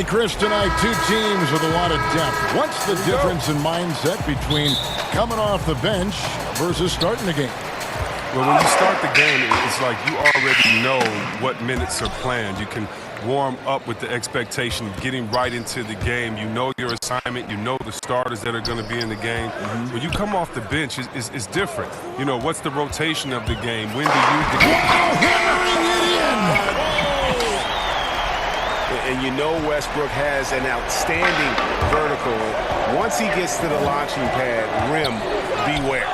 Chris, tonight, two teams with a lot of depth. What's the difference in mindset between coming off the bench versus starting the game? Well, when you start the game, it's like you already know what minutes are planned. You can warm up with the expectation of getting right into the game. You know your assignment. You know the starters that are going to be in the game. When you come off the bench, it's different. You know, what's the rotation of the game? When do you get... Hammering it in! And you know Westbrook has an outstanding vertical. Once he gets to the launching pad, rim, beware.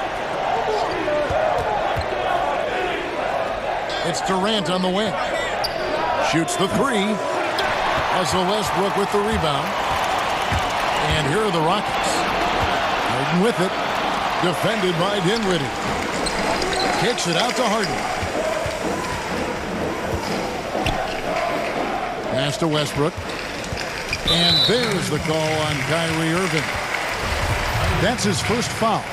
It's Durant on the wing. Shoots the three. Russell Westbrook with the rebound. And here are the Rockets. Harden with it. Defended by Dinwiddie. Kicks it out to Harden. Pass to Westbrook. And there's the call on Kyrie Irving. That's his first foul.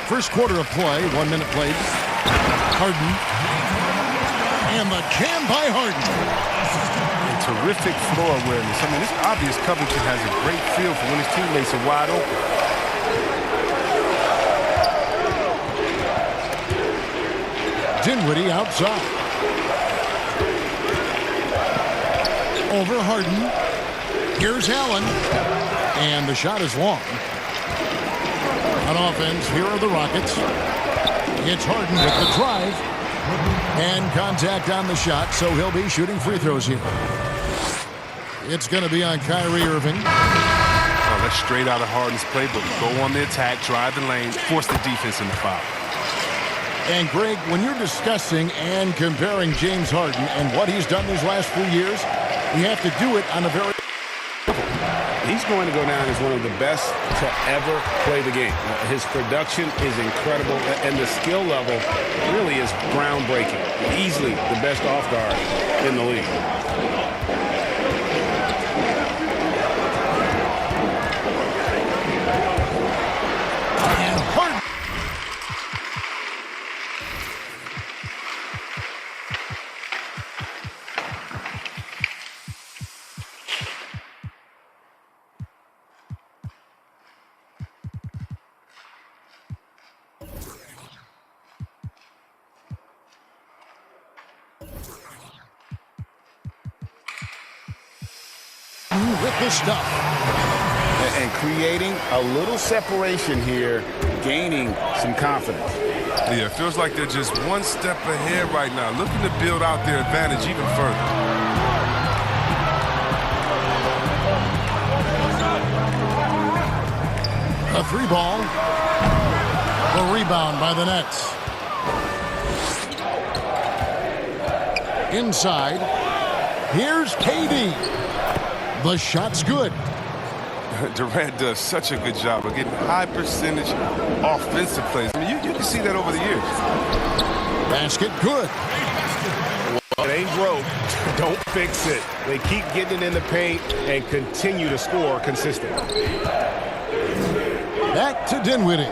First quarter of play, 1 minute played. Harden. And the jam by Harden. And terrific floor awareness. I mean, it's obvious Covington has a great feel for when his teammates are wide open. Dinwiddie outside. Over Harden. Here's Allen. And the shot is long. On offense, here are the Rockets. It's Harden with the drive. And contact on the shot, so he'll be shooting free throws here. It's going to be on Kyrie Irving. Oh, that's straight out of Harden's playbook. Go on the attack, drive the lane, force the defense into foul. And, Greg, when you're discussing and comparing James Harden and what he's done these last few years, you have to do it on a very... He's going to go down as one of the best to ever play the game. His production is incredible, and the skill level really is groundbreaking. Easily the best off guard in the league. With the stuff. And creating a little separation here, gaining some confidence. Yeah, it feels like they're just one step ahead right now, looking to build out their advantage even further. A three ball. The rebound by the Nets. Inside. Here's KD. The shot's good. Durant does such a good job of getting high percentage offensive plays. I mean, you can see that over the years. Basket good. Well, it ain't broke. Don't fix it. They keep getting it in the paint and continue to score consistently. Back to Dinwiddie.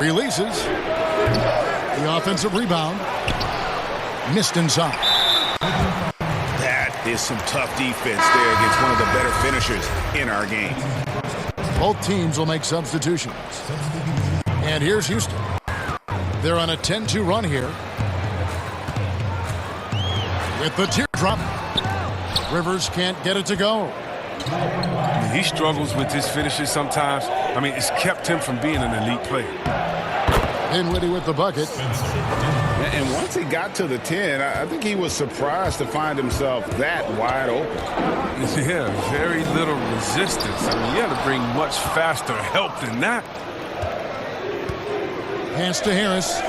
Releases. The offensive rebound. Missed inside. That is some tough defense there against one of the better finishers in our game. Both teams will make substitutions. And here's Houston. They're on a 10-2 run here. With the teardrop. Rivers can't get it to go. He struggles with his finishes sometimes. I mean, it's kept him from being an elite player. Dinwiddie with the bucket. And once he got to the 10, I think he was surprised to find himself that wide open. Yeah, very little resistance. I mean, you had to bring much faster help than that. Pass to Harris.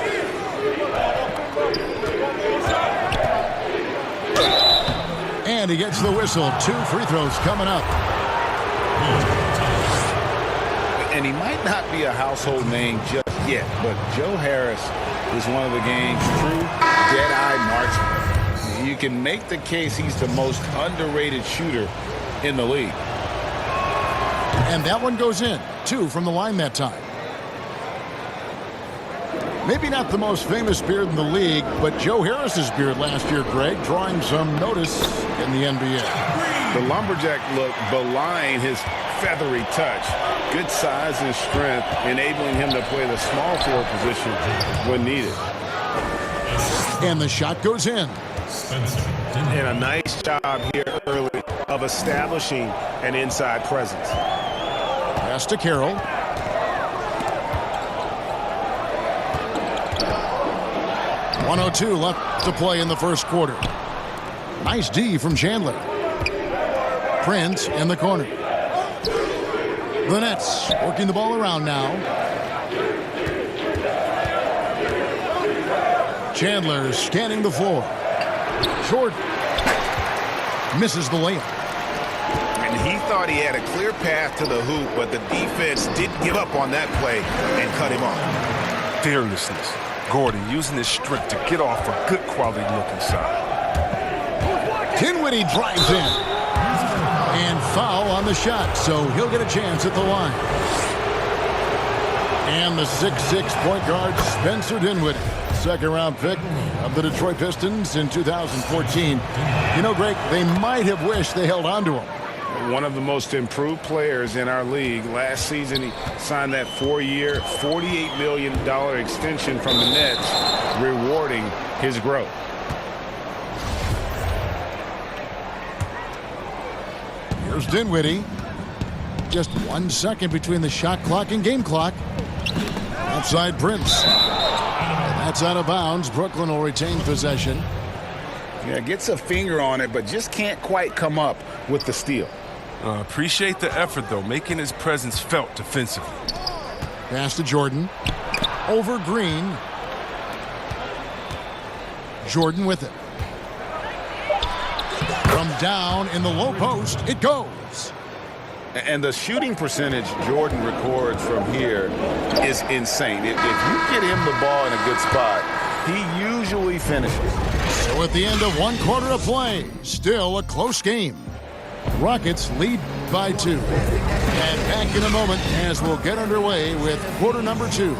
And he gets the whistle. 2 free throws coming up. And he might not be a household name just yet, but Joe Harris is one of the game's true dead-eye marksmen. You can make the case he's the most underrated shooter in the league. And that one goes in. 2 from the line that time. Maybe not the most famous beard in the league, but Joe Harris's beard last year, Greg, drawing some notice in the NBA. The lumberjack look belying his feathery touch. Good size and strength, enabling him to play the small forward position when needed. And the shot goes in. And a nice job here early of establishing an inside presence. Pass to Carroll. .102 left to play in the first quarter. Nice D from Chandler. Prince in the corner. The Nets working the ball around now. Chandler scanning the floor. Jordan misses the layup. And he thought he had a clear path to the hoop, but the defense didn't give up on that play and cut him off. Fearlessness. Gordon using his strength to get off a good quality look inside. Dinwiddie drives in. And foul on the shot, so he'll get a chance at the line. And the 6'6" point guard, Spencer Dinwiddie. Second-round pick of the Detroit Pistons in 2014. You know, Greg, they might have wished they held on to him. One of the most improved players in our league. Last season, he signed that 4-year, $48 million extension from the Nets, rewarding his growth. Here's Dinwiddie. Just 1 second between the shot clock and game clock. Outside Prince. That's out of bounds. Brooklyn will retain possession. Yeah, gets a finger on it, but just can't quite come up with the steal. Appreciate the effort, though, making his presence felt defensively. Pass to Jordan. Over Green. Jordan with it. From down in the low post, it goes. And the shooting percentage Jordan records from here is insane. If you get him the ball in a good spot, he usually finishes. So at the end of 1 quarter of play, still a close game. Rockets lead by 2. And back in a moment as we'll get underway with quarter number 2.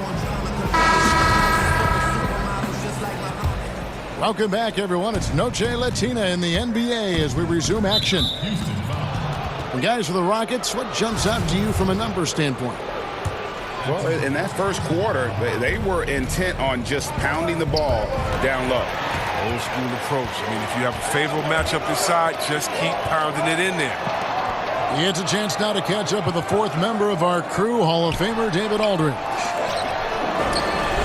Welcome back, everyone. It's Noche Latina in the NBA as we resume action. And guys, for the Rockets, what jumps out to you from a number standpoint? Well, in that first quarter, they were intent on just pounding the ball down low. Old school approach. I mean, if you have a favorable matchup inside, just keep pounding it in there. He gets a chance now to catch up with the 4th member of our crew, Hall of Famer David Aldridge.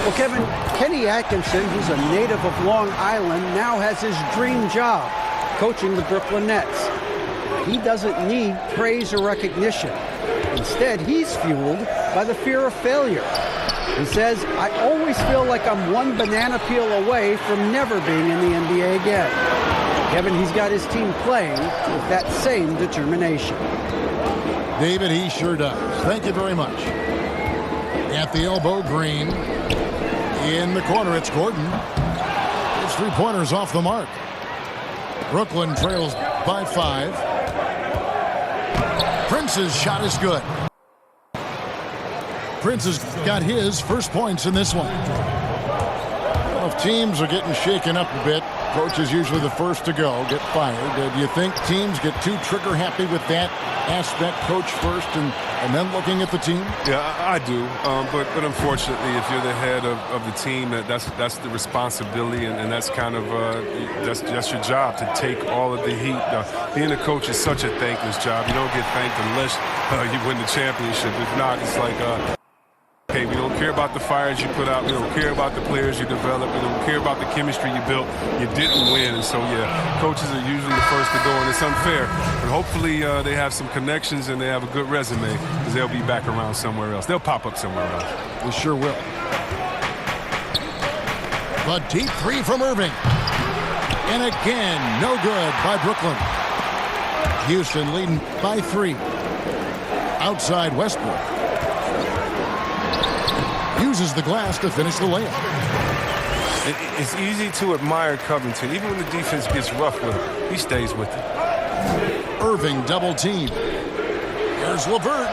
Well, Kevin, Kenny Atkinson, who's a native of Long Island, now has his dream job, coaching the Brooklyn Nets. He doesn't need praise or recognition. Instead, he's fueled by the fear of failure. He says, I always feel like I'm one banana peel away from never being in the NBA again. Kevin, he's got his team playing with that same determination. David, he sure does. Thank you very much. At the elbow, Green. In the corner, it's Gordon. His 3-pointers off the mark. Brooklyn trails by 5. Prince's shot is good. Prince has got his first points in this one. Well, if teams are getting shaken up a bit, coach is usually the first to go, get fired. Do you think teams get too trigger happy with that aspect, coach first and then looking at the team? Yeah, I do. But unfortunately, if you're the head of the team, that's the responsibility, and that's kind of that's your job, to take all of the heat. Being a coach is such a thankless job. You don't get thanked unless you win the championship. If not, it's like, okay, we don't care about the fires you put out. We don't care about the players you develop. We don't care about the chemistry you built. You didn't win. And so, yeah, coaches are usually the first to go, and it's unfair. But hopefully they have some connections and they have a good resume, because they'll be back around somewhere else. They'll pop up somewhere else. They sure will. The deep 3 from Irving. And again, no good by Brooklyn. Houston leading by 3. Outside Westbrook. Uses the glass to finish the layup. It's easy to admire Covington. Even when the defense gets rough with him, he stays with it. Irving double team. Here's LeVert.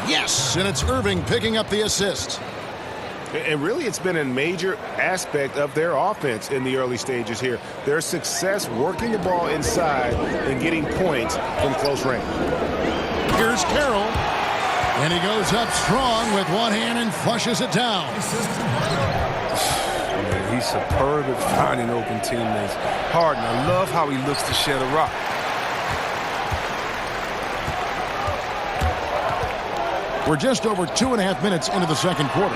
Yes, and it's Irving picking up the assist. And really, it's been a major aspect of their offense in the early stages here. Their success working the ball inside and getting points from close range. Here's Carroll. And he goes up strong with one hand and flushes it down. Man, he's superb at finding open teammates. Harden, I love how he looks to shed a rock. We're just over 2.5 minutes into the second quarter.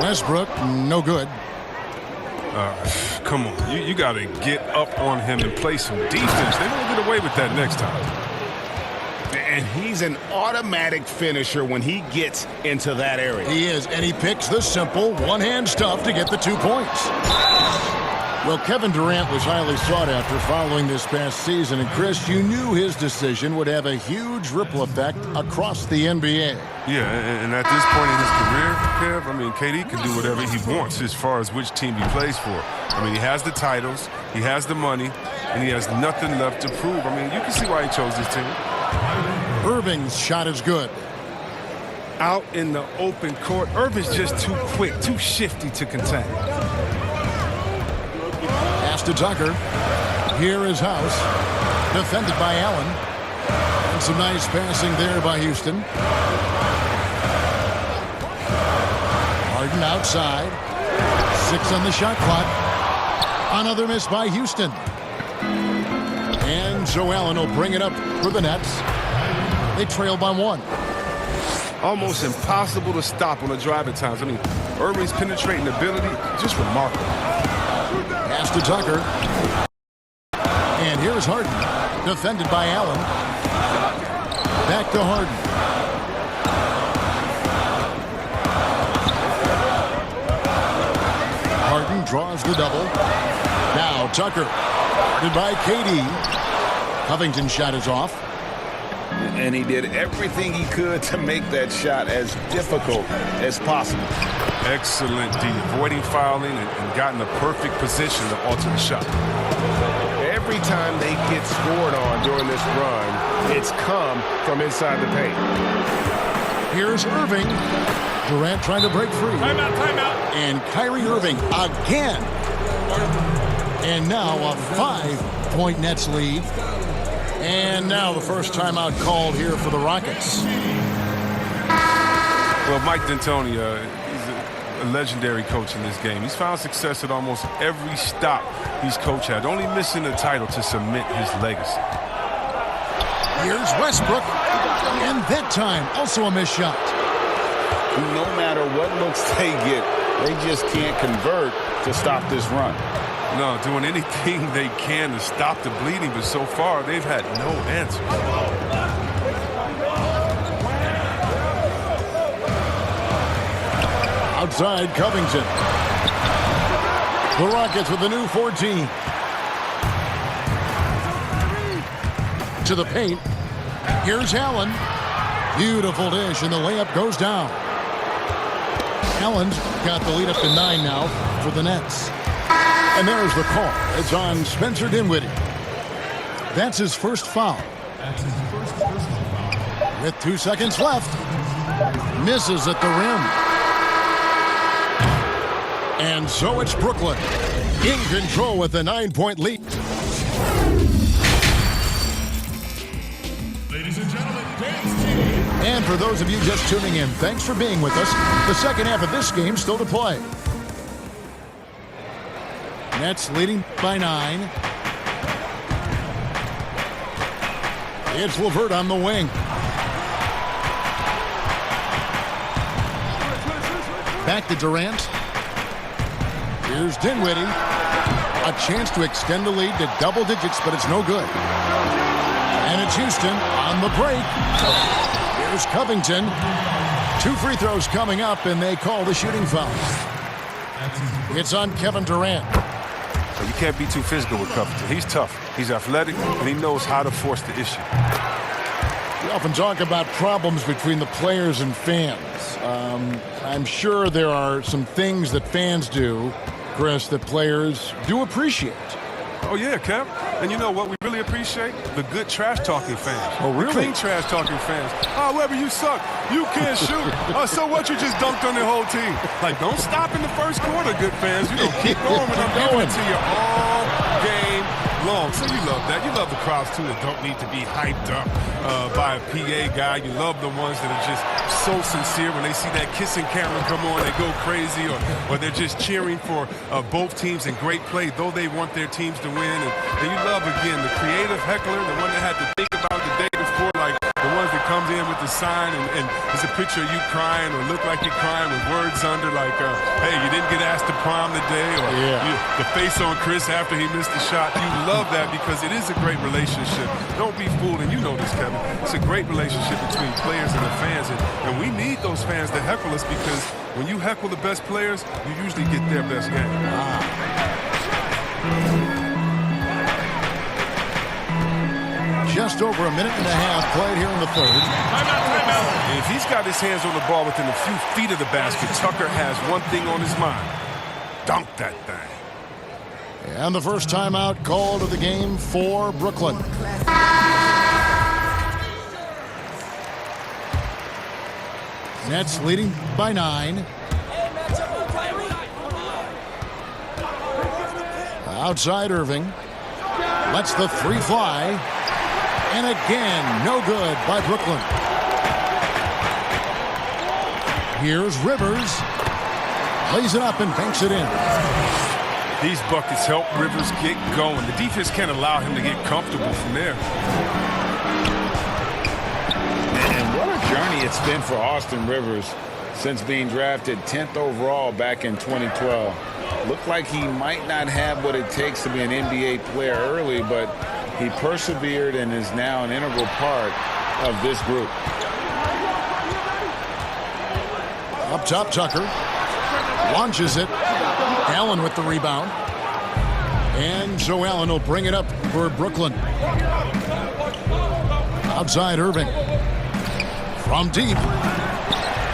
Westbrook, no good. Come on, you got to get up on him and play some defense. They won't get away with that next time. And he's an automatic finisher when he gets into that area. He is, and he picks the simple one-hand stuff to get the 2 points. Well, Kevin Durant was highly sought after following this past season. And, Chris, you knew his decision would have a huge ripple effect across the NBA. Yeah, and at this point in his career, Kev, I mean, KD can do whatever he wants as far as which team he plays for. I mean, he has the titles, he has the money, and he has nothing left to prove. I mean, you can see why he chose this team. Irving's shot is good. Out in the open court, Irving's just too quick, too shifty to contain. Pass to Tucker. Here is House. Defended by Allen. And some nice passing there by Houston. Harden outside. 6 on the shot clock. Another miss by Houston. And so Allen will bring it up for the Nets. They trail by 1. Almost impossible to stop on the drive at times. I mean, Irving's penetrating ability, just remarkable. Pass to Tucker. And here's Harden. Defended by Allen. Back to Harden. Harden draws the double. Now Tucker. Guarded by KD. Covington's shot is off. And he did everything he could to make that shot as difficult as possible. Excellent D, avoiding fouling and gotten the perfect position to alter the shot. Every time they get scored on during this run, it's come from inside the paint. Here's Irving. Durant trying to break free. Timeout, timeout. And Kyrie Irving again. And now a 5-point Nets lead. And now the first timeout called here for the Rockets. Well, Mike D'Antoni, he's a legendary coach in this game. He's found success at almost every stop he's coached had, only missing the title to cement his legacy. Here's Westbrook. And that time, also a missed shot. No matter what looks they get, they just can't convert to stop this run. No, doing anything they can to stop the bleeding, but so far they've had no answers. Outside, Covington. The Rockets with a new 14. To the paint. Here's Allen. Beautiful dish, and the layup goes down. Allen's got the lead up to 9 now for the Nets. And there's the call. It's on Spencer Dinwiddie. That's his first foul. With 2 seconds left. Misses at the rim. And so it's Brooklyn in control with a 9-point lead. Ladies and gentlemen, dance team. And for those of you just tuning in, thanks for being with us. The second half of this game still to play. Nets leading by 9. It's LeVert on the wing. Back to Durant. Here's Dinwiddie. A chance to extend the lead to double digits, but it's no good. And it's Houston on the break. Here's Covington. 2 free throws coming up, and they call the shooting foul. It's on Kevin Durant. You can't be too physical with Covington. He's tough, he's athletic, and he knows how to force the issue. We often talk about problems between the players and fans. I'm sure there are some things that fans do, Chris, that players do appreciate. Oh, yeah, Kev. And you know what we really appreciate? The good trash-talking fans. Oh, really? The clean trash-talking fans. Oh, Weber, you suck. You can't shoot. So what? You just dunked on the whole team. Like, don't stop in the first quarter, good fans. You know, keep going, and I'm giving it to you all game long. So you love that. You love the crowds, too, that don't need to be hyped up by a PA guy. You love the ones that are just so sincere. When they see that kissing camera come on, they go crazy, or they're just cheering for both teams in great play, though they want their teams to win. And you love, again, the creative heckler, the one that had to think about the day before, like the ones that comes in with the sign and it's a picture of you crying or look like you're crying with words under, like, hey, you didn't get asked to prom today, or the face on Chris after he missed the shot. You love that because it is a great relationship. Don't be fooled, and you know this, Kevin. It's a great relationship between players and the fans, and we need those fans to heckle us, because when you heckle the best players, you usually get their best game. Just over a minute and a half played here in the third. And if he's got his hands on the ball within a few feet of the basket, Tucker has one thing on his mind. Dunk that thing. And the first timeout called of the game for Brooklyn. Nets leading by 9. Outside Irving. Lets the three fly. And again, no good by Brooklyn. Here's Rivers. Lays it up and banks it in. These buckets help Rivers get going. The defense can't allow him to get comfortable from there. And what a journey it's been for Austin Rivers since being drafted 10th overall back in 2012. Looked like he might not have what it takes to be an NBA player early, but he persevered and is now an integral part of this group. Up top, Tucker. Launches it. Allen with the rebound. And so Allen will bring it up for Brooklyn. Outside Irving. From deep.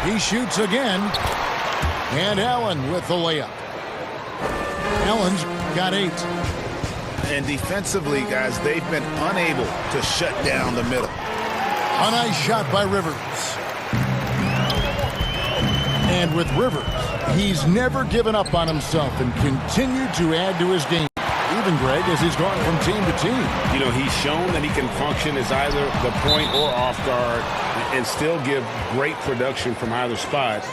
He shoots again. And Allen with the layup. Allen's got 8. And defensively, guys, they've been unable to shut down the middle. A nice shot by Rivers. And with Rivers, he's never given up on himself and continued to add to his game. Even, Greg, as he's gone from team to team. You know, he's shown that he can function as either the point or off guard and still give great production from either spot.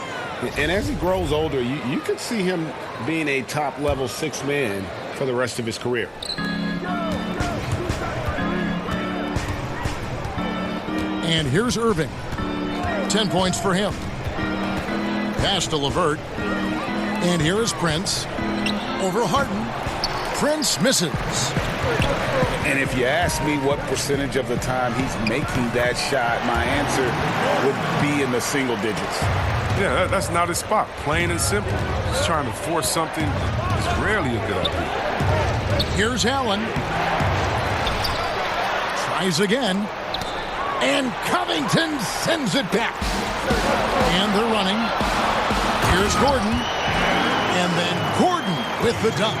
And as he grows older, you could see him being a top-level 6th man for the rest of his career. And here's Irving. 10 points for him. Pass to LeVert. And here is Prince. Over Harden. Prince misses. And if you ask me what percentage of the time he's making that shot, my answer would be in the single digits. Yeah, that's not his spot. Plain and simple. Just trying to force something is rarely a good idea. Here's Allen. Tries again. And Covington sends it back. And they're running. Here's Gordon. And then Gordon with the dunk.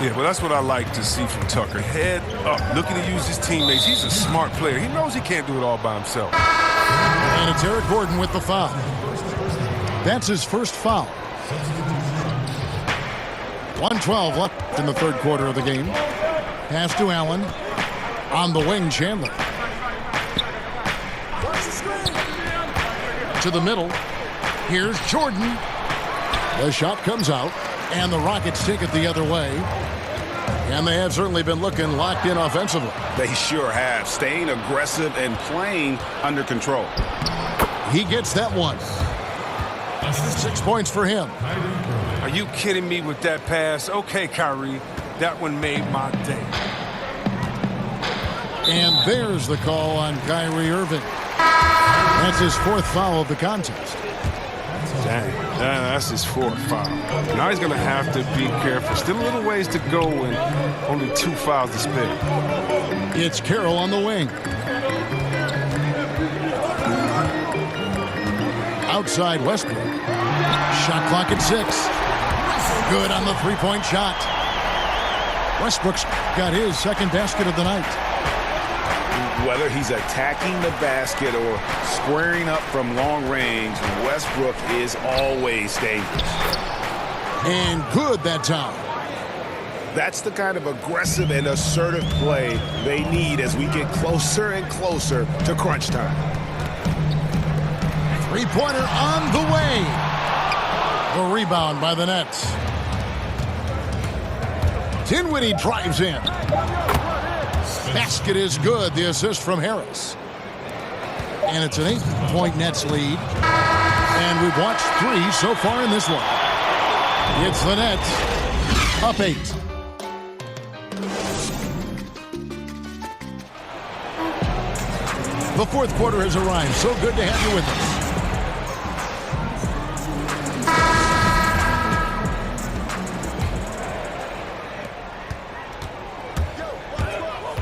Yeah, well, that's what I like to see from Tucker. Head up, looking to use his teammates. He's a smart player. He knows he can't do it all by himself. And it's Eric Gordon with the foul. That's his first foul. 1:12 left in the third quarter of the game. Pass to Allen. On the wing, Chandler. To the middle. Here's Jordan. The shot comes out, and the Rockets take it the other way. And they have certainly been looking locked in offensively. They sure have, staying aggressive and playing under control. He gets that one. 6 points for him. Are you kidding me with that pass? Okay, Kyrie, that one made my day. And there's the call on Kyrie Irving. That's his 4th foul of the contest. Dang, that's his 4th foul. Now he's going to have to be careful. Still a little ways to go and only 2 fouls to spare. It's Carroll on the wing. Outside Westbrook. Shot clock at 6. Good on the 3-point shot. Westbrook's got his second basket of the night. Whether he's attacking the basket or squaring up from long range, Westbrook is always dangerous. And good that time. That's the kind of aggressive and assertive play they need as we get closer and closer to crunch time. Three-pointer on the way. The rebound by the Nets. Dinwiddie drives in. Basket is good. The assist from Harris. And it's an 8-point Nets lead. And we've watched 3 so far in this one. It's the Nets up 8. The fourth quarter has arrived. So good to have you with us.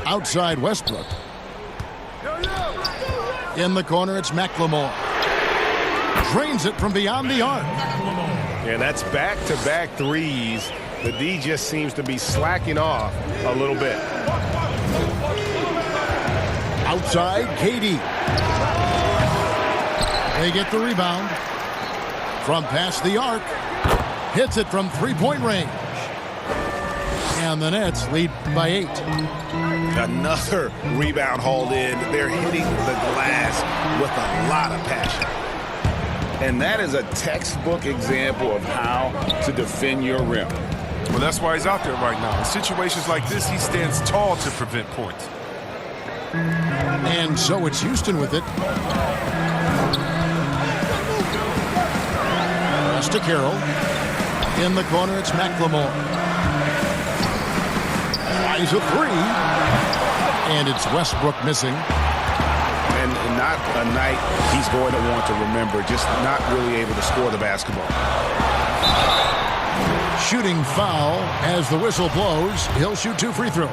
Outside Westbrook. In the corner, it's McLemore. Drains it from beyond the arc. And that's back-to-back threes. The D just seems to be slacking off a little bit. Outside, KD. They get the rebound. From past the arc. Hits it from three-point range. And the Nets lead by 8. Another rebound hauled in. They're hitting the glass with a lot of passion. And that is a textbook example of how to defend your rim. Well, that's why he's out there right now. In situations like this, he stands tall to prevent points. And so it's Houston with it. Pass to Carroll. In the corner, it's McLemore. Eyes a 3. And it's Westbrook missing. And not a night he's going to want to remember, just not really able to score the basketball. Shooting foul as the whistle blows. He'll shoot 2 free throws.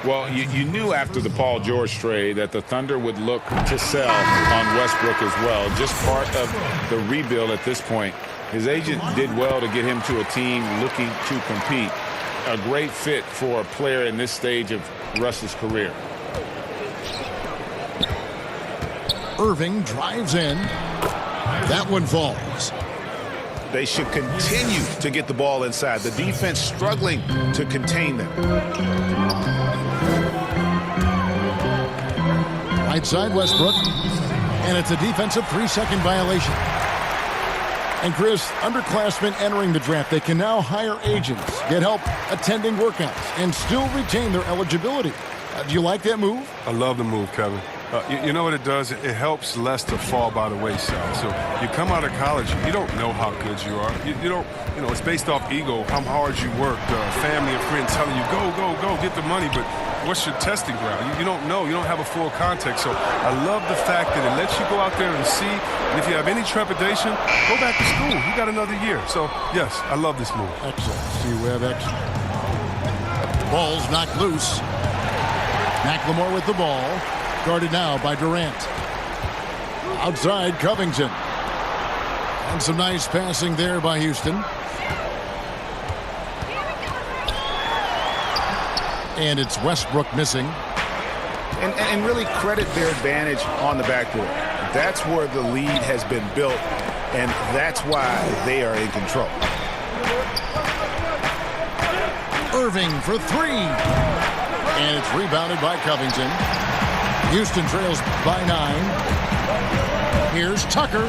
Well, you knew after the Paul George trade that the Thunder would look to sell on Westbrook as well. Just part of the rebuild at this point. His agent did well to get him to a team looking to compete. A great fit for a player in this stage of Russ's career. Irving drives in. That one falls. They should continue to get the ball inside. The defense struggling to contain them. Right side Westbrook. And it's a defensive 3-second violation. And Chris, underclassmen entering the draft, they can now hire agents, get help attending workouts, and still retain their eligibility. Do you like that move? I love the move, Kevin. You know what it does? It helps less to fall by the wayside. So you come out of college, you don't know how good you are. You don't, it's based off ego, how hard you work, family and friends telling you, go, get the money. But what's your testing ground? You don't know. You don't have a full context. So I love the fact that it lets you go out there and see. And if you have any trepidation, go back to school. You got another year. So, yes, I love this move. Excellent. See, we have extra. Ball's knocked loose. McLemore with the ball. Guarded now by Durant. Outside, Covington. And some nice passing there by Houston. And it's Westbrook missing. And really credit their advantage on the backboard. That's where the lead has been built, and that's why they are in control. Irving for 3. And it's rebounded by Covington. Houston trails by 9. Here's Tucker.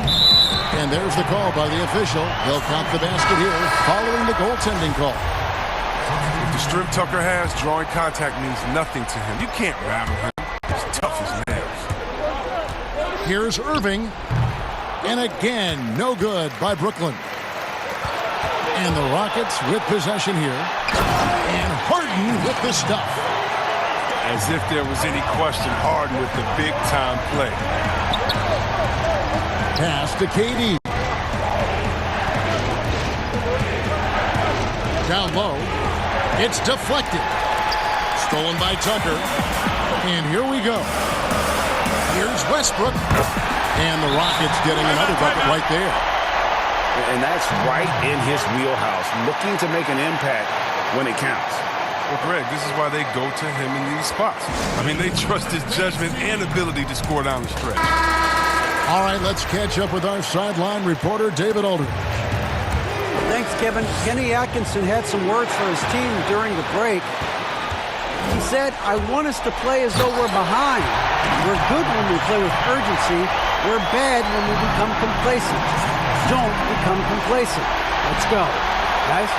And there's the call by the official. He'll count the basket here following the goaltending call. The strip Tucker has, drawing contact means nothing to him. You can't rattle him. He's tough as nails. Here's Irving. And again, no good by Brooklyn. And the Rockets with possession here. And Harden with the stuff. As if there was any question, Harden with the big-time play. Pass to KD. Down low. It's deflected. Stolen by Tucker. And here we go. Here's Westbrook. And the Rockets getting another bucket right there. And that's right in his wheelhouse. Looking to make an impact when it counts. Well, Greg, this is why they go to him in these spots. I mean, they trust his judgment and ability to score down the stretch. All right, let's catch up with our sideline reporter, David Aldridge. Thanks, Kevin. Kenny Atkinson had some words for his team during the break. He said, I want us to play as though we're behind. We're good when we play with urgency. We're bad when we become complacent. Don't become complacent. Let's go, guys.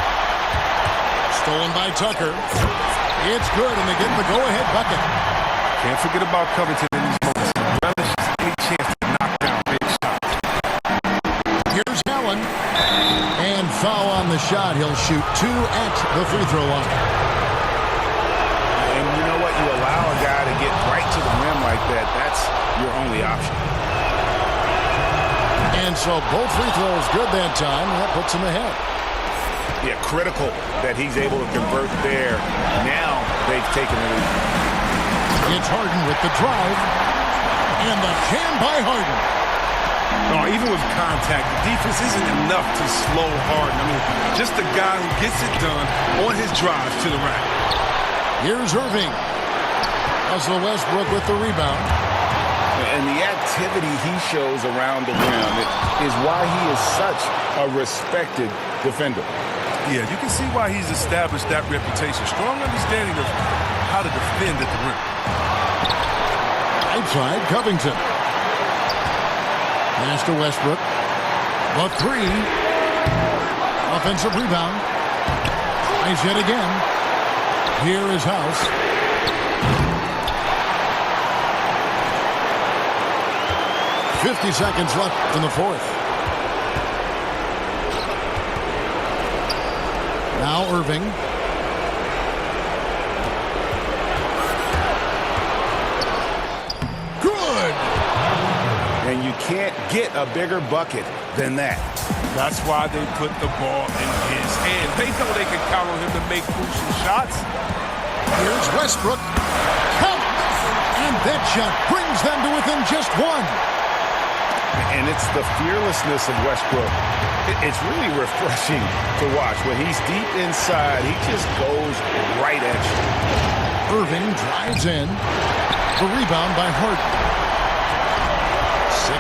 Stolen by Tucker. It's good, and they get the go-ahead bucket. Can't forget about Covington in these moments. Relishes any chance to knock down big shots. Here's Allen. And foul on the shot. He'll shoot 2 at the free throw line. And you know what? You allow a guy to get right to the rim like that. That's your only option. And so both free throws good that time. That puts him ahead. Yeah, critical that he's able to convert there. Now they've taken the lead. It's Harden with the drive. And the jam by Harden. No, even with contact, the defense isn't enough to slow Harden. I mean, just a guy who gets it done on his drive to the rack. Here's Irving. Russell Westbrook with the rebound. And the activity he shows around the rim is why he is such a respected defender. Yeah, you can see why he's established that reputation. Strong understanding of how to defend at the rim. Outside, Covington. Pass to Westbrook. The 3. Offensive rebound. Nice hit again. Here is House. .50 seconds left in the fourth. Now Irving. Good! And you can't get a bigger bucket than that. That's why they put the ball in his hands. They know they can count on him to make crucial shots. Here's Westbrook. Count! And that shot brings them to within just 1. And it's the fearlessness of Westbrook. It's really refreshing to watch. When he's deep inside, he just goes right at you. Irving drives in. The rebound by Harden.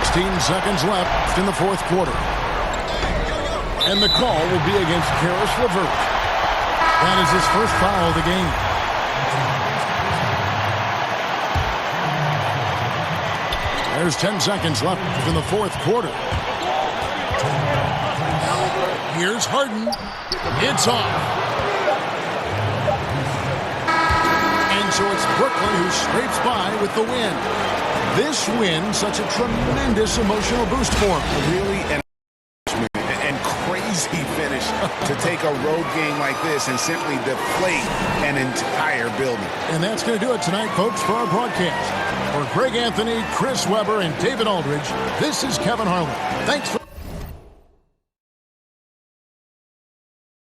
16 seconds left in the fourth quarter. And the call will be against Karis LeVert. That is his first foul of the game. There's 10 seconds left in the fourth quarter. Here's Harden. It's off. And so it's Brooklyn who scrapes by with the win. This win, such a tremendous emotional boost for him. Really and crazy finish to take a road game like this and simply deflate an entire building. And that's going to do it tonight, folks, for our broadcast. For Greg Anthony, Chris Webber, and David Aldridge, this is Kevin Harlan. Thanks for